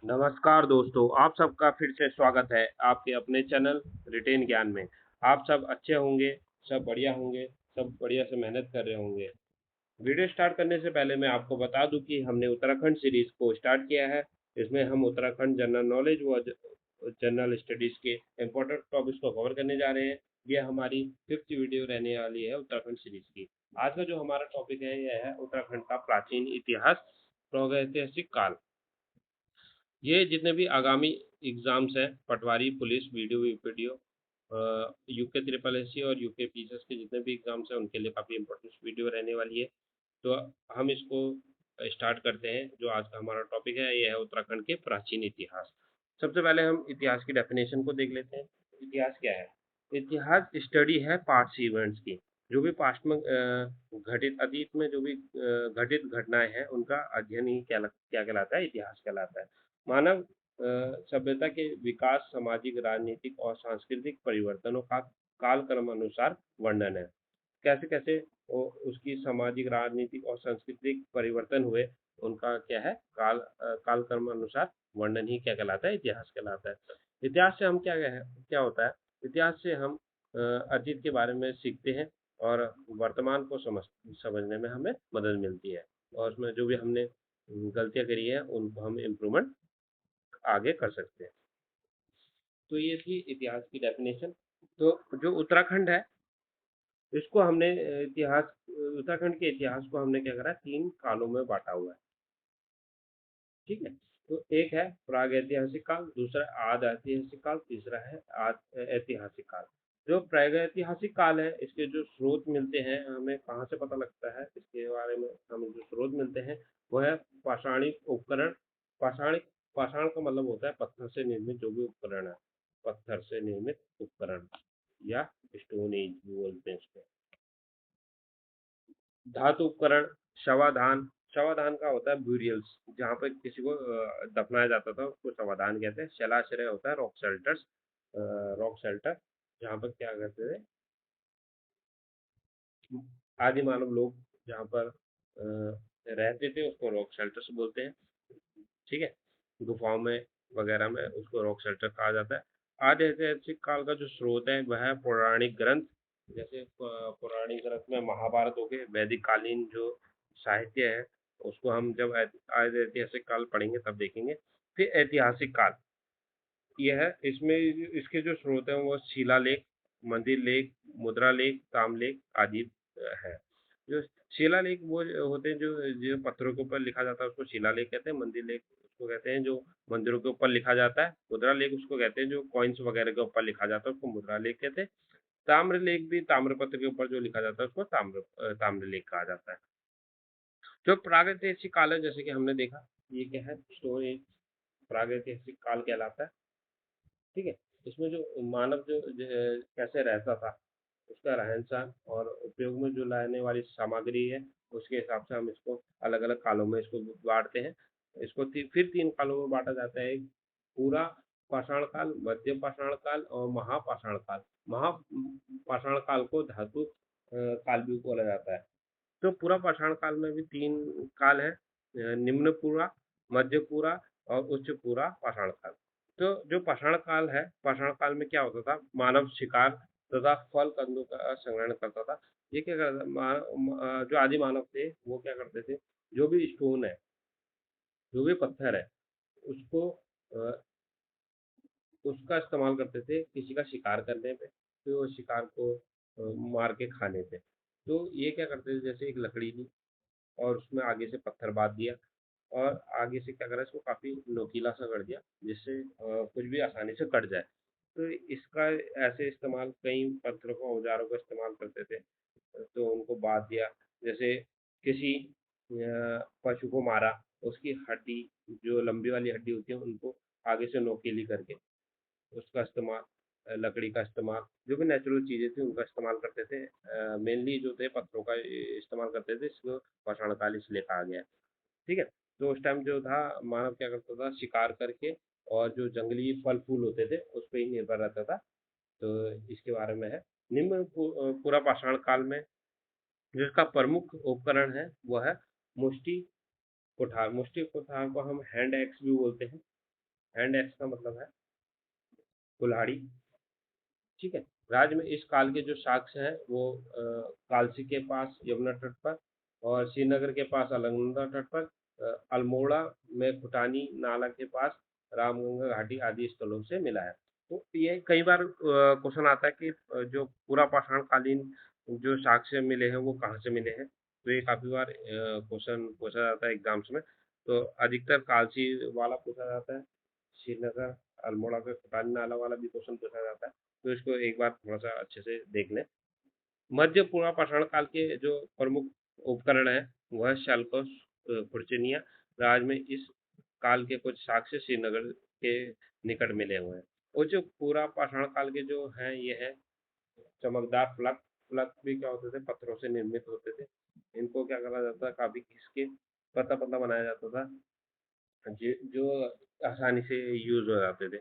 नमस्कार दोस्तों, आप सबका फिर से स्वागत है आपके अपने चैनल रिटेन ज्ञान में। आप सब अच्छे होंगे, सब बढ़िया होंगे, सब बढ़िया से मेहनत कर रहे होंगे। वीडियो स्टार्ट करने से पहले मैं आपको बता दूं कि हमने उत्तराखंड सीरीज को स्टार्ट किया है। इसमें हम उत्तराखंड जनरल नॉलेज व जनरल स्टडीज के इम्पोर्टेंट टॉपिक्स को कवर करने जा रहे हैं। यह हमारी 5th वीडियो रहने वाली है उत्तराखंड सीरीज की। आज का जो हमारा टॉपिक है यह है उत्तराखंड का प्राचीन इतिहास, प्रागैतिहासिक काल। ये जितने भी आगामी एग्जाम्स हैं, patwari, police, VDO UK triple S C और यूके पीसीएस के जितने भी एग्जाम्स हैं उनके लिए काफ़ी इंपॉर्टेंट वीडियो रहने वाली है। तो हम इसको स्टार्ट करते हैं। जो आज का हमारा टॉपिक है यह है उत्तराखंड के प्राचीन इतिहास। सबसे पहले हम इतिहास की डेफिनेशन को देख लेते हैं। इतिहास क्या है? इतिहास स्टडी है पास्ट इवेंट्स की। जो भी पास्ट में घटित अतीत में जो भी घटित घटनाएं हैं उनका अध्ययन ही क्या कहलाता है? इतिहास कहलाता है। मानव सभ्यता के विकास, सामाजिक, राजनीतिक और सांस्कृतिक परिवर्तनों का कालक्रम अनुसार वर्णन है। कैसे कैसे उसकी सामाजिक, राजनीतिक और सांस्कृतिक परिवर्तन हुए, उनका क्या है? कालक्रम अनुसार वर्णन ही क्या कहलाता है? इतिहास कहलाता है। इतिहास से हम क्या होता है? इतिहास से हम अतीत के बारे में सीखते हैं और वर्तमान को समझने में हमें मदद मिलती है, और उसमें जो भी हमने गलतियां करी है उनको हम इम्प्रूवमेंट आगे कर सकते हैं। तो ये थी इतिहास की डेफिनेशन। तो जो उत्तराखंड है इसको हमने उत्तराखंड के इतिहास को हमने क्या करा, 3 कालों में बांटा हुआ है। ठीक है। तो एक है प्राग ऐतिहासिक काल, दूसरा आद ऐतिहासिक काल, तीसरा है ऐतिहासिक काल। जो प्राग ऐतिहासिक काल है इसके जो स्रोत मिलते हैं, हमें कहाँ से पता लगता है इसके बारे में? हमें जो स्रोत मिलते हैं वो है पाषाणिक उपकरण। पाषाणिक पाषाण का मतलब होता है पत्थर से निर्मित जो भी उपकरण है, पत्थर से निर्मित उपकरण या स्टोन एज भी बोलते हैं इसको। धातु उपकरण, शवाधान। शवाधान का होता है ब्यूरियल्स, जहाँ पे किसी को दफनाया जाता था उसको शवाधान कहते हैं। शैलाश्रय होता है रॉक शेल्टर्स, रॉक शेल्टर, जहाँ पर क्या करते थे आदि मानव लोग जहाँ पर रहते थे उसको रॉक शेल्टर्स बोलते हैं। ठीक है। गुफाओं में वगैरह में उसको रॉक शेल्टर कहा जाता है। आदि ऐतिहासिक काल का जो स्रोत है वह है पौराणिक ग्रंथ। जैसे पौराणिक ग्रंथ में महाभारत हो गए, वैदिक कालीन जो साहित्य है उसको हम जब आदि ऐतिहासिक काल पढ़ेंगे तब देखेंगे। फिर ऐतिहासिक काल, यह है इसमें इसके जो स्रोत हैं वो शिलालेख, मंदिर लेख, मुद्रा लेख, ताम्रलेख आदि है। जो शिलालेख वो होते हैं जो जो पत्थरों के ऊपर लिखा जाता है उसको शिलालेख कहते हैं। मंदिर लेख उसको कहते हैं जो मंदिरों के ऊपर लिखा जाता है। मुद्रा लेख उसको कहते हैं जो कॉइन्स वगैरह के ऊपर लिखा जाता है उसको मुद्रा लेख कहते हैं। ताम्र लेख भी ताम्रपत्र के ऊपर जो लिखा जाता है उसको ताम्र लेख कहा जाता है। जो प्रागैतिहासिक काल है जैसे कि हमने देखा, ये क्या है? स्टोन एज प्रागैतिहासिक काल कहलाता है। ठीक है। इसमें जो मानव कैसे रहता था, उसका रहन-सहन और उपयोग में जो लाने वाली सामग्री है, उसके हिसाब से हम इसको अलग-अलग कालों में इसको बाँटते हैं। इसको फिर 3 कालों में बाँटा जाता है। एक पूरा पाषाण काल, मध्य पाषाण काल और महापाषाण काल। पाषाण काल को धातु काल भी बोला जाता है। तो पूरा पाषाण काल में भी 3 काल है, निम्न पूरा, मध्य पूरा और उच्च पूरा पाषाण काल। तो जो पाषाण काल है, पाषाण काल में क्या होता था? मानव शिकार तथा फल कंदों का संग्रहण करता था। ये क्या करता था? जो आदि मानव थे वो क्या करते थे? जो भी स्टोन है, जो भी पत्थर है, उसको उसका इस्तेमाल करते थे किसी का शिकार करने पे, फिर वो शिकार को मार के खाने पे। तो ये क्या करते थे, जैसे एक लकड़ी ली और उसमें आगे से पत्थर बांध दिया और आगे से क्या करा, इसको काफ़ी नोकीला सा कर दिया जिससे कुछ भी आसानी से कट जाए। तो इसका ऐसे इस्तेमाल कई पत्थरों को, औजारों का इस्तेमाल करते थे। तो उनको बांध दिया। जैसे किसी पशु को मारा, उसकी हड्डी, जो लंबी वाली हड्डी होती है उनको आगे से नोकीली करके उसका इस्तेमाल, लकड़ी का इस्तेमाल, जो भी नेचुरल चीज़ें थी उनका इस्तेमाल करते थे। मेनली जो थे पत्थरों का इस्तेमाल करते थे, इसको पाषाण काल इसलिए कहा गया है। ठीक है। तो उस टाइम जो था मानव क्या करता था, शिकार करके और जो जंगली फल फूल होते थे उस पे ही निर्भर रहता था। तो इसके बारे में है। पूरा पाषाण काल में जिसका प्रमुख उपकरण है वो है मुष्टि कुठार। मुष्टि कुठार को हम हैंड एक्स भी बोलते हैं। हैंड एक्स का मतलब है कुल्हाड़ी। ठीक है। राज्य में इस काल के जो साक्ष्य हैं वो कालसी के पास यमुना तट पर और श्रीनगर के पास अलकनंदा तट पर, अल्मोड़ा में खुटानी नाला के पास रामगंगा घाटी आदि स्थलों से मिला है। तो ये कई बार क्वेश्चन आता है कि जो पूरा पाषाण कालीन जो साक्ष्य मिले हैं वो कहाँ से मिले हैं। तो ये काफी बार क्वेश्चन पूछा जाता है एग्जाम्स में। तो अधिकतर कालसी वाला पूछा जाता है, श्रीनगर अल्मोड़ा का खुटानी नाला वाला भी क्वेश्चन पूछा जाता है। तो इसको एक बार थोड़ा-सा अच्छे से देख लें। मध्य पूर्व पाषाण काल के जो प्रमुख उपकरण हैं, वह शल्कोस खुरचनिया। राज्य में इस काल के कुछ साक्ष्य श्रीनगर के निकट मिले हुए हैं। और जो पूरा पाषाण काल के जो हैं, ये है चमकदार फलक। फलक भी क्या होते थे, पत्थरों से निर्मित होते थे। इनको क्या करा जाता था, काफ़ी घिस के पतला-पतला बनाया जाता था, जो आसानी से यूज़ हो जाते थे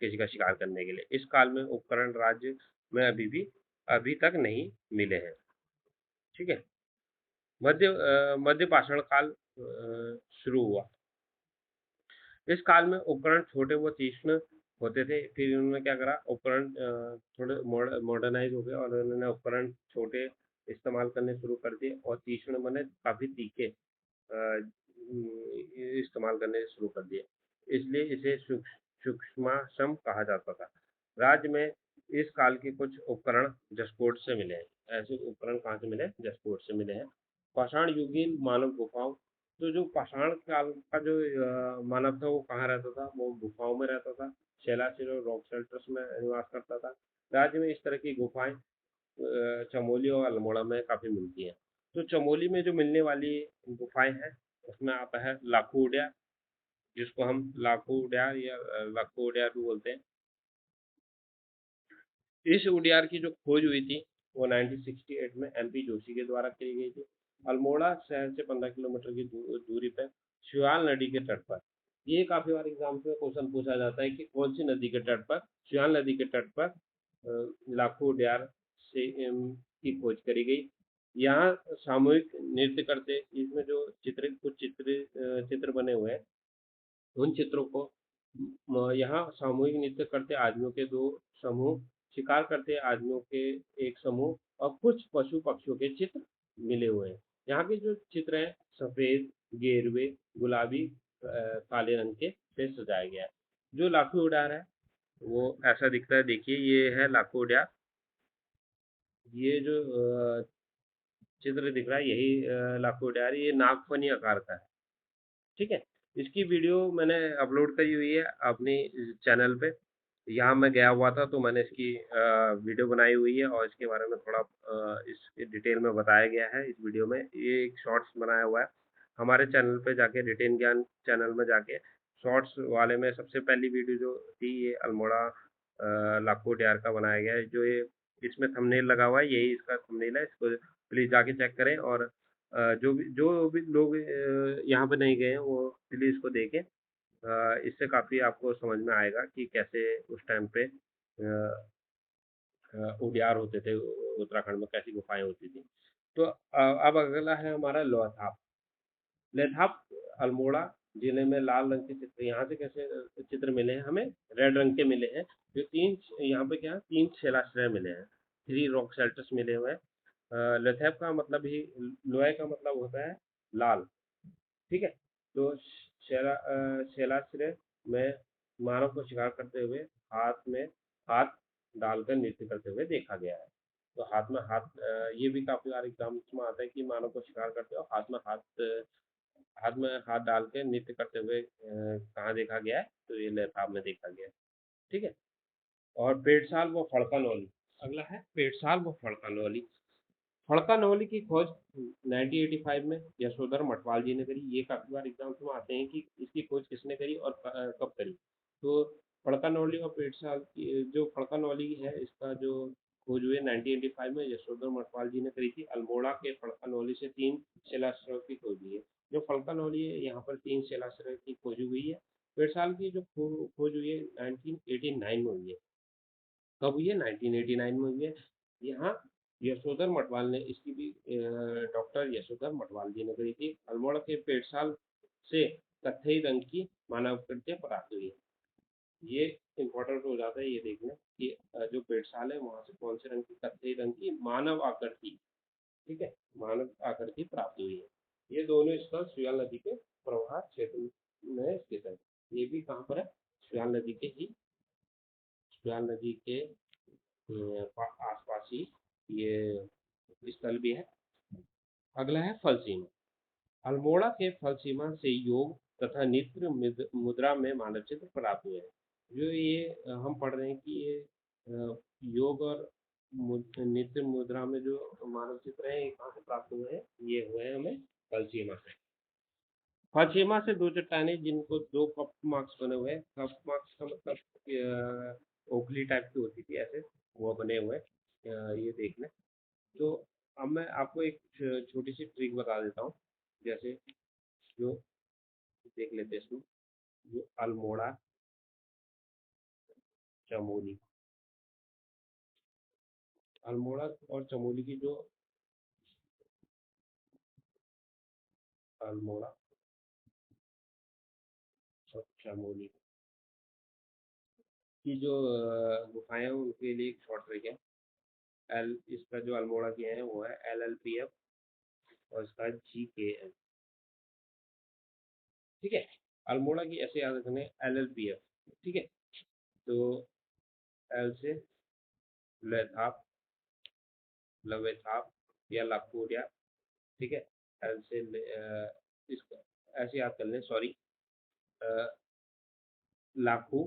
किसी का शिकार करने के लिए। इस काल में उपकरण राज्य में अभी तक नहीं मिले हैं। ठीक है। मध्य पाषाण काल शुरू हुआ। इस काल में उपकरण छोटे व तीक्ष्ण होते थे। फिर इन्होंने क्या करा, उपकरण थोड़े मॉडर्नाइज हो गए और उन्होंने उपकरण छोटे इस्तेमाल करने शुरू कर दिए और तीक्ष्ण माने काफी तीखे इस्तेमाल करने शुरू कर दिए। इसलिए इसे सूक्ष्माश्म कहा जाता था। राज्य में इस काल के कुछ उपकरण जसकोट से मिले हैं। ऐसे उपकरण कहाँ से मिले? जसकोट से मिले हैं। पाषाण युगीन मानव गुफाओं। तो जो पाषाण काल का जो मानव था वो कहाँ रहता था? वो गुफाओं में रहता था। शैलाशिर और रॉक शेल्टर्स में निवास करता था। राज्य में इस तरह की गुफाएं चमोली और अल्मोड़ा में काफी मिलती हैं। तो चमोली में जो मिलने वाली गुफाएं हैं उसमें आता है लाखू उड्यार, जिसको हम लाखू उड्यार या लाखू उड्यार भी बोलते हैं। इस उडियार की जो खोज हुई थी वो 1968 में एमपी जोशी के द्वारा की गई थी। अल्मोड़ा शहर से 15 किलोमीटर की दूरी पर श्योल नदी के तट पर। ये काफी बार एग्जाम में क्वेश्चन पूछा जाता है कि कौन सी नदी के तट पर, श्योल नदी के तट पर लाखों उडियार से की खोज करी गई। यहाँ सामूहिक नृत्य करते, इसमें जो चित्र बने हुए हैं उन चित्रों को यहाँ सामूहिक नृत्य करते आदमियों के दो समूह, शिकार करते आदमियों के एक समूह और कुछ पशु पक्षियों के चित्र मिले हुए हैं। यहाँ के जो चित्र हैं सफेद, गेरुए, गुलाबी, काले रंग के से सजाया गया है। जो लाखों उड़ार है वो ऐसा दिखता है। देखिए ये है लाखों उड़ार। ये जो चित्र दिख रहा है यही लाखों उड़ार, ये नागफनी आकार का है। ठीक है। इसकी वीडियो मैंने अपलोड करी हुई है अपनी चैनल पे। यहाँ मैं गया हुआ था तो मैंने इसकी वीडियो बनाई हुई है और इसके बारे में थोड़ा इस डिटेल में बताया गया है इस वीडियो में। ये एक शॉर्ट्स बनाया हुआ है। हमारे चैनल पे जाके, रिटेन ज्ञान चैनल में जाके शॉर्ट्स वाले में सबसे पहली वीडियो जो थी ये अल्मोड़ा लाखों डियार का बनाया गया है। जो ये इसमें थंबनेल लगा हुआ है यही इसका थंबनेल है। इसको प्लीज़ जाके चेक करें और जो भी लोग यहाँ पे नहीं गए हैं वो प्लीज़ इसको देखें। इससे काफ़ी आपको समझ में आएगा कि कैसे उस टाइम पे उडियार होते थे, उत्तराखंड में कैसी गुफाएं होती थी। तो अब अगला है हमारा लोथाप। लेथाप अल्मोड़ा जिले में लाल रंग के चित्र यहाँ से कैसे चित्र मिले हैं हमें? रेड रंग के मिले हैं। जो तीन यहाँ पे क्या है, तीन शिलाश्रय मिले हैं, थ्री रॉक शेल्टर्स मिले हुए हैं। लेथेप का मतलब ही, लोहे का मतलब होता है लाल। ठीक है। तो शैलाश्रय में मानव को शिकार करते हुए हाथ में हाथ डालकर नृत्य करते हुए देखा गया है। तो हाथ में हाथ, ये भी काफी बार एग्जाम्स में आता है कि मानव को शिकार करते हो हाथ में हाथ डाल के नृत्य करते हुए कहाँ देखा गया है? तो ये लैपटॉप में देखा गया है। ठीक है। और पेड़साल व फड़का नौली। अगला है पेड़साल व फड़का नौली। फड़का नौली की खोज 1985 में यशोधर मटवाल जी ने करी। ये काफी बार एग्जाम्स में आते हैं कि इसकी खोज किसने करी और कब करी। तो फड़का नौली और पेड़साल की जो फड़का नौली है इसका जो खोज हुई 1985 में यशोधर मटवाल जी ने करी थी। अल्मोड़ा के फड़का नौली से 3 शिलाश्रयों की खोज हुई है। जो फड़का नौली है यहाँ पर 3 शिलाश्रय की खोज हुई है। पेड़साल की जो खोज हुई है 1989 में हुई है। कब हुई है? 1989 में हुई है। यहाँ यशोधर मटवाल ने इसकी भी डॉक्टर यशोधर मटवाल जी ने करी थी। अल्मोड़ा के पेड़साल से कत्थई रंग की मानवाकृतियां प्राप्त हुई है। ये इम्पोर्टेंट हो जाता है ये देखना कि जो बेडसाल है वहां से कौन से रंग की, कत्थई रंग की मानव आकृति, ठीक है, मानव आकृति प्राप्त हुई है। ये दोनों स्थल सुयाल नदी के प्रवाह क्षेत्र में स्थित है। ये भी कहाँ पर है? सुयाल नदी के ही, सुयाल नदी के आसपास ही ये स्थल भी है। अगला है फल सीमा। अल्मोड़ा के फल सीमा से योग तथा नित्य मुद्रा में मानव चित्र प्राप्त हुए हैं। जो ये हम पढ़ रहे हैं कि ये योग और नित्य मुद्रा में जो मानव चित्र है ये कहाँ से प्राप्त हुए हैं? ये हुए हैं हमें फल सीमा से। फल सीमा से दो चट्टानें जिनको दो कप मार्क्स बने हुए हैं, कप मार्क्स का मतलब ओखली टाइप की होती थी ऐसे, वो बने हुए हैं, ये देख लें। तो अब मैं आपको एक छोटी सी ट्रिक बता देता हूँ। जैसे जो देख लेते हैं इसमें, जो अल्मोड़ा, चमोली, अल्मोड़ा और चमोली की जो अल्मोड़ा और चमोली की जो गुफाएं हैं उनके लिए एक शॉर्ट ट्रिक है। एल इसका जो अल्मोड़ा की है वो है LLPF और इसका GKM, ठीक है। अल्मोड़ा की ऐसे याद रखने LLPF, ठीक है। तो एल से लैथाप, लवेथाप या लाखोटिया, ठीक है। एल से इसका ऐसे याद कर लें, सॉरी, लाखू,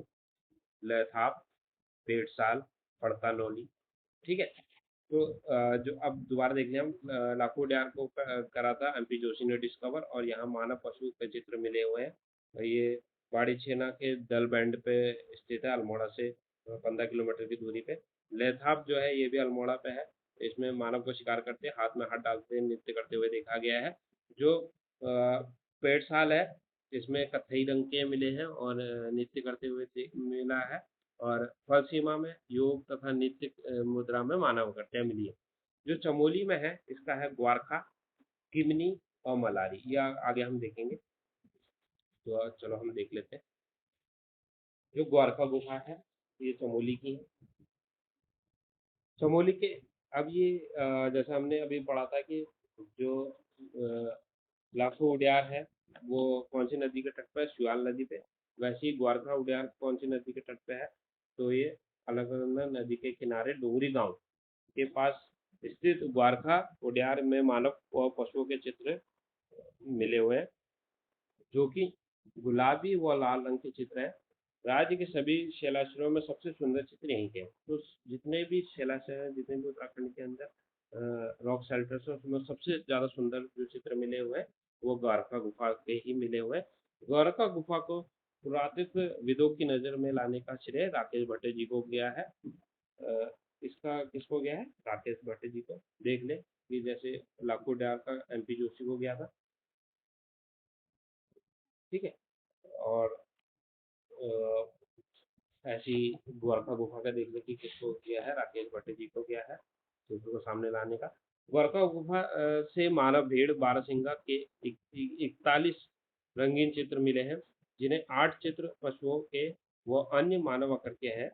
लैथाप, पेड़साल, पड़तानौली, ठीक है। तो जो अब दोबारा देख लें हम, लाखों उद्यान को करा था MP जोशी ने डिस्कवर, और यहाँ मानव पशु के चित्र मिले हुए हैं। ये बाड़ी छेना के दल बैंड पे स्थित है, अल्मोड़ा से 15 किलोमीटर की दूरी पे। लेथाप जो है ये भी अल्मोड़ा पे है। इसमें मानव को शिकार करते, हाथ में हाथ डालते, नृत्य करते हुए देखा गया है। जो पेड़साल है इसमें कत्थई रंग के मिले हैं और नृत्य करते हुए मिला है। और फल सीमा में योग तथा नित्य मुद्रा में मानव आकृतियां मिली है। जो चमोली में है इसका है ग्वारखा, किमनी और मलारी, यह आगे हम देखेंगे। तो चलो हम देख लेते हैं। जो ग्वारखा गुफा है ये चमोली की है। चमोली के, अब ये जैसा हमने अभी पढ़ा था कि जो लाखों उड्यार है वो कौन सी नदी के तट पर है? सुयाल नदी पे। वैसे ही ग्वारखा उड्यार कौन सी नदी के तट पे है? तो ये अलकनंदा नदी के किनारे डोंगरी गांव के पास स्थित ग्वारखा उड्यार में मानव व पशुओं के चित्र मिले हुए हैं, जो कि गुलाबी व लाल रंग के चित्र हैं। राज्य के सभी शैलाश्रयों में सबसे सुंदर चित्र यहीं के हैं। तो जितने भी शैलाश्रय हैं, जितने भी उत्तराखंड के अंदर रॉक शेल्टर्स हैं, उसमें सबसे ज़्यादा सुंदर जो चित्र मिले हुए हैं वो द्वारका गुफा के ही मिले हुए हैं। द्वारका गुफा को पुरातत्व विदों की नज़र में लाने का श्रेय राकेश भट्ट जी को गया है। इसका किसको गया है? राकेश भट्ट जी को। देख ले कि जैसे लाखों डार का MP जोशी को गया था, ठीक है। और ऐसी द्वारका गुफा का देख ले कि किसको किया है, राकेश भट्ट जी को किया है, चित्र को सामने लाने का। द्वारका गुफा से मानव भेड़ बारहसिंगा के 41 रंगीन चित्र मिले हैं, जिन्हें 8 चित्र पशुओं के व अन्य मानव आकृतियां हैं।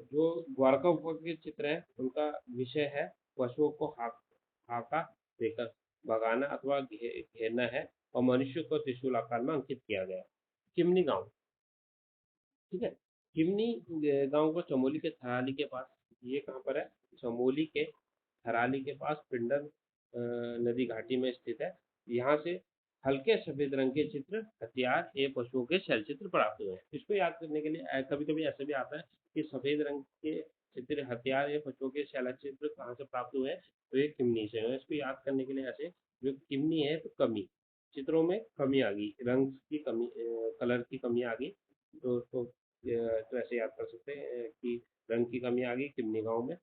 जो द्वारका गुफा के चित्र है उनका विषय है पशुओं को हाका देकर भगाना अथवा घेरना है, और मनुष्य को त्रिशूल आकार में अंकित किया गया है। चिमनी गांव, ठीक है। चिमनी गांव को चमोली के थराली के पास, ये कहाँ पर है? चमोली के थराली के पास पिंडर नदी घाटी में स्थित है। यहाँ से हल्के सफेद रंग के चित्र, हथियार ये पशुओं के शैल चित्र प्राप्त हुए हैं। इसको याद करने के लिए कभी कभी ऐसे भी आता है कि सफेद रंग के चित्र, हथियार या पशुओं के शैल चित्र कहाँ से प्राप्त हुए हैं? तो ये किमनी से है। इसको याद करने के लिए ऐसे, जो किमनी है तो कमी, चित्रों में कमी आ गई, रंग की कमी, कलर की कमी आ गई। तो ऐसे याद कर सकते हैं कि रंग की कमी आ गई किमनी गांव में,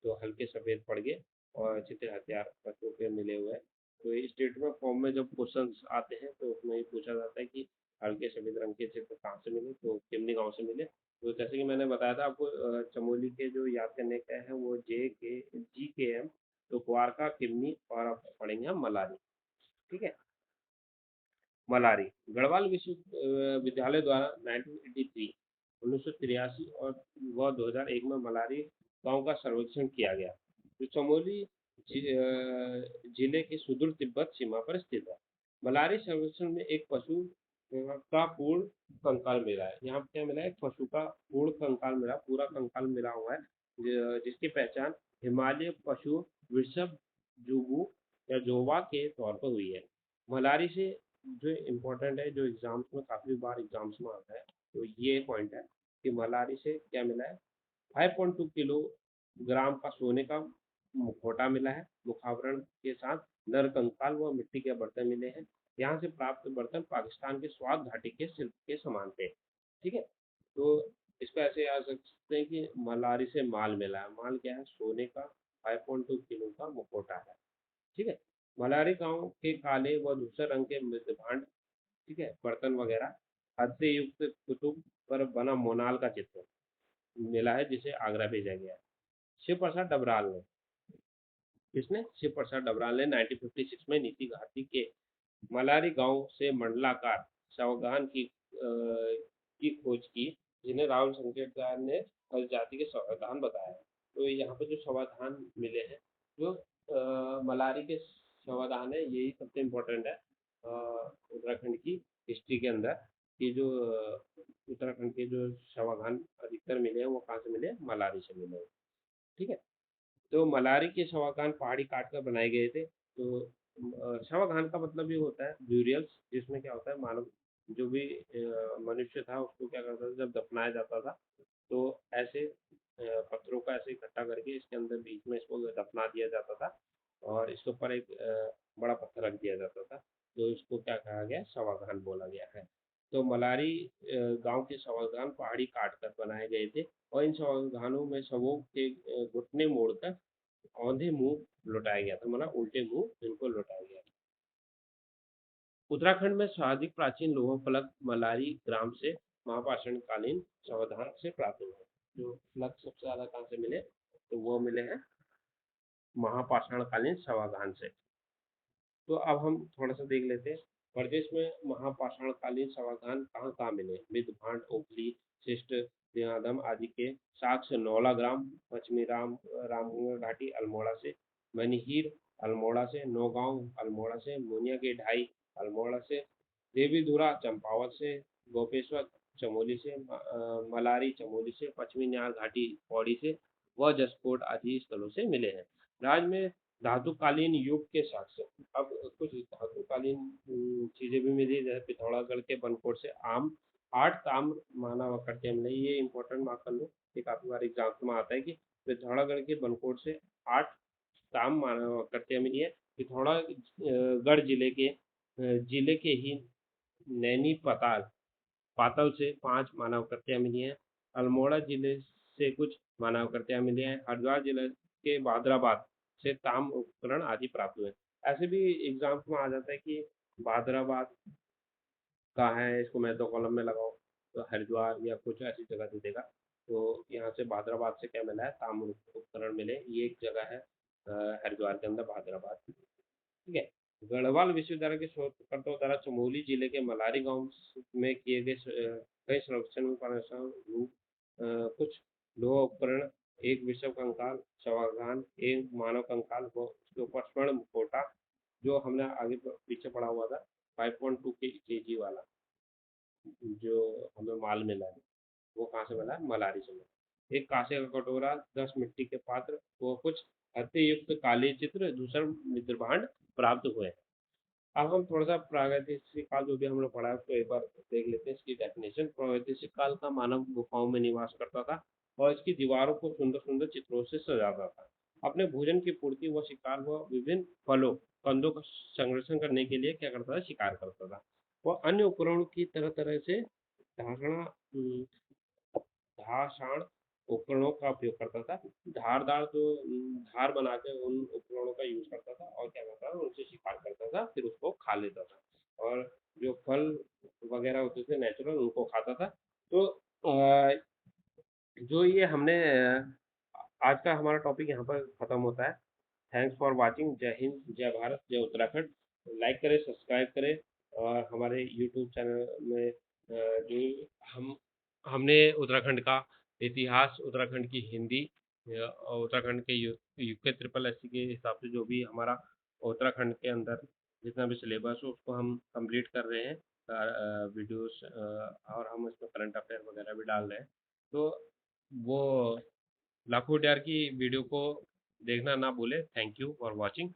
तो हल्के सफेद पड़ गए और चित्र हथियार बच्चों के मिले हुए हैं। तो ये स्टेटमेंट फॉर्म में जब क्वेश्चन आते हैं तो उसमें ये पूछा जाता है कि हल्के सफेद रंग के चित्र कहाँ से मिले? तो किमनी गांव से मिले। तो जैसे कि मैंने बताया था आपको, चमोली के जो याद करने का है वो GKM, तो ग्वारका, किमनी और अब पढ़ेंगे हम मलारी, ठीक है। मलारी गढ़वाल विश्वविद्यालय द्वारा 1983 1983 और 2001 में मलारी गांव का सर्वेक्षण किया गया, जो चमोली जिले के सुदूर तिब्बत सीमा पर स्थित है। मलारी सर्वेक्षण में एक पशु का पूर्ण कंकाल मिला है। यहाँ पे क्या मिला है? एक पशु का पूर्ण कंकाल मिला, पूरा कंकाल मिला हुआ है, जिसकी पहचान हिमालय पशु वृषभ जुगू या जोवा के तौर पर हुई है। मलारी से जो इम्पोर्टेंट है, जो एग्जाम्स में काफी बार एग्जाम्स में आता है, तो ये पॉइंट है कि मलारी से क्या मिला है? 5.2 किलोग्राम का सोने का मुखौटा मिला है। मुखावरण के साथ नर कंकाल व मिट्टी के बर्तन मिले हैं। यहाँ से प्राप्त बर्तन पाकिस्तान के स्वात घाटी के शिल्प के समान थे। ठीक है, तो इसको ऐसे याद रख सकते हैं कि मलारी से माल मिला है। माल क्या है? सोने का 5.2 किलो का मुखौटा है। ठीक है, मलारी गांव के काले व धूसर रंग के मृद भांड, ठीक है, बर्तन वगैरह, हत्थे युक्त कुतुब पर बना मोनाल का चित्र मिला है, जिसे आगरा भेजा गया है। शिव प्रसाद डबराल ने, किसने? शिव प्रसाद डबराल ने 1956 में नीति घाटी के मलारी गांव से मंडलाकार सावधान की खोज की, जिन्हें राहुल संकेतदार ने फल जाति के सावधान बताया है। तो यहाँ पे जो सावधान मिले हैं, जो मलारी के सावधान है, यही सबसे इम्पोर्टेंट है उत्तराखंड की हिस्ट्री के अंदर, कि जो उत्तराखंड के जो सावधान अधिकतर मिले हैं, वो कहाँ से मिले हैं? मलारी से मिले हैं। ठीक है, तो मलारी के शवागान पहाड़ी काट कर बनाए गए थे। तो शवागान का मतलब ये होता है ब्यूरियल्स, जिसमें क्या होता है, मानव जो भी मनुष्य था उसको क्या करता था, जब दफनाया जाता था तो ऐसे पत्थरों का ऐसे इकट्ठा करके इसके अंदर बीच में इसको दफना दिया जाता था, और इसके ऊपर एक बड़ा पत्थर रख दिया जाता था। तो इसको क्या कहा गया? शवागान बोला गया है। तो मलारी गांव के शवागान पहाड़ी काट कर बनाए गए थे, और इन शवागानों में शवों के घुटने मोड़कर औंधे मुंह लौटाया गया था, मतलब उल्टे मुंह इनको लौटाया गया था। उत्तराखंड में सर्वाधिक प्राचीन लोह फलक मलारी ग्राम से महापाषाण कालीन सावधान से प्राप्त हुए हैं। जो फलक सबसे ज्यादा कहाँ से मिले? तो वो मिले हैं महापाषाण कालीन सावधान से। तो अब हम थोड़ा सा देख लेते हैं, प्रदेश में महापाषाण कालीन सावधान कहाँ कहाँ मिले? मृद भांड, ओखली, शिष्ट, दिनादम आदि के साक्ष्य नौला ग्राम, पश्चिमी रामगंगा घाटी अल्मोड़ा से, मनिहीर अल्मोड़ा से, नौगांव अल्मोड़ा से, मुनिया के ढाई अल्मोड़ा से, देवीधुरा चंपावत से, गोपेश्वर चमोली से, मलारी चमोली से, पश्चिमी न्यार घाटी पौड़ी से व जसकोट आदि स्थलों से मिले हैं। राज्य में धातुकालीन युग के साक्ष्य, अब कुछ धातुकालीन चीजें भी मिली, जैसे पिथौरागढ़ के बनकोट से आम 8 ताम्र मानव करते हमने, ये इंपॉर्टेंट मार्क कर लो, ये काफी बार एग्जाम में आता है कि पिथौरागढ़ के बनकोट से 8 ताम्र मानव करते मिली है। पिथौरागढ़ जिले के ही नैनी पताल पातल से 5 मानव कृतियाँ मिली हैं। अल्मोड़ा जिले से कुछ मानव कृतियाँ मिली हैं। हरिद्वार जिले के भादराबाद से ताम उपकरण आदि प्राप्त हुए। ऐसे भी एग्जाम्स में आ जाता है कि भादराबाद कहाँ है, इसको मैं 2 कॉलम में लगाओ, तो हरिद्वार या कुछ ऐसी जगह दे देगा। तो यहाँ से भादराबाद से क्या मिला है? ताम उपकरण मिले, ये एक जगह है हरिद्वार के अंदर, भादराबाद। ठीक है, गढ़वाल विश्वविद्यालय के शोधकर्ताओं द्वारा चमोली जिले के मलारी गांव में किए गए कई सर्वेक्षण में कुछ लोह उपकरण, एक विषव कंकाल, शवागान, एक मानव कंकाल व उसके ऊपर स्वर्ण मुखौटा, जो हमने आगे पीछे पढ़ा हुआ था 5.2 केजी वाला, जो हमें माल मिला है, वो कहाँ से मिला है? मलारी से मिला। एक कांसे का कटोरा, 10 मिट्टी के पात्र व कुछ हत्थे युक्त काले चित्र दूसर मित्रभांड प्राप्त हुए। अब हम थोड़ा सा प्रागैतिहासिक काल जो भी हम लोग पढ़ा है उसको एक बार देख लेते हैं, इसकी डेफिनेशन। प्रागैतिहासिक काल का मानव गुफाओं में निवास करता था और इसकी दीवारों को सुंदर सुंदर चित्रों से सजाता था। अपने भोजन की पूर्ति व शिकार व विभिन्न फलों कंदों का संरक्षण करने के लिए क्या करता था? शिकार करता था। वह अन्य उपकरणों की तरह तरह से धारणा धाषाण उपकरणों का उपयोग करता था। धारदार जो धार बना के उन उपकरणों का यूज करता था, और क्या करता था? उनसे शिकार करता था, फिर उसको खा लेता था, और जो फल वगैरह होते थे नेचुरल, उनको खाता था। तो जो ये हमने आज का हमारा टॉपिक यहाँ पर खत्म होता है। Thanks for watching. जय हिंद, जय भारत, जय उत्तराखंड। लाइक करें, सब्सक्राइब करें, और हमारे यूट्यूब चैनल में जो हम हमने उत्तराखंड का इतिहास, उत्तराखंड की हिंदी और उत्तराखंड के यूके ट्रिपल एससी के हिसाब से जो भी हमारा उत्तराखंड के अंदर जितना भी सिलेबस है उसको हम कंप्लीट कर रहे हैं। वीडियोस और हम इसमें करंट अफेयर वगैरह भी डाल रहे हैं। तो वो लाखों यार की वीडियो को देखना ना भूले। Thank you for watching.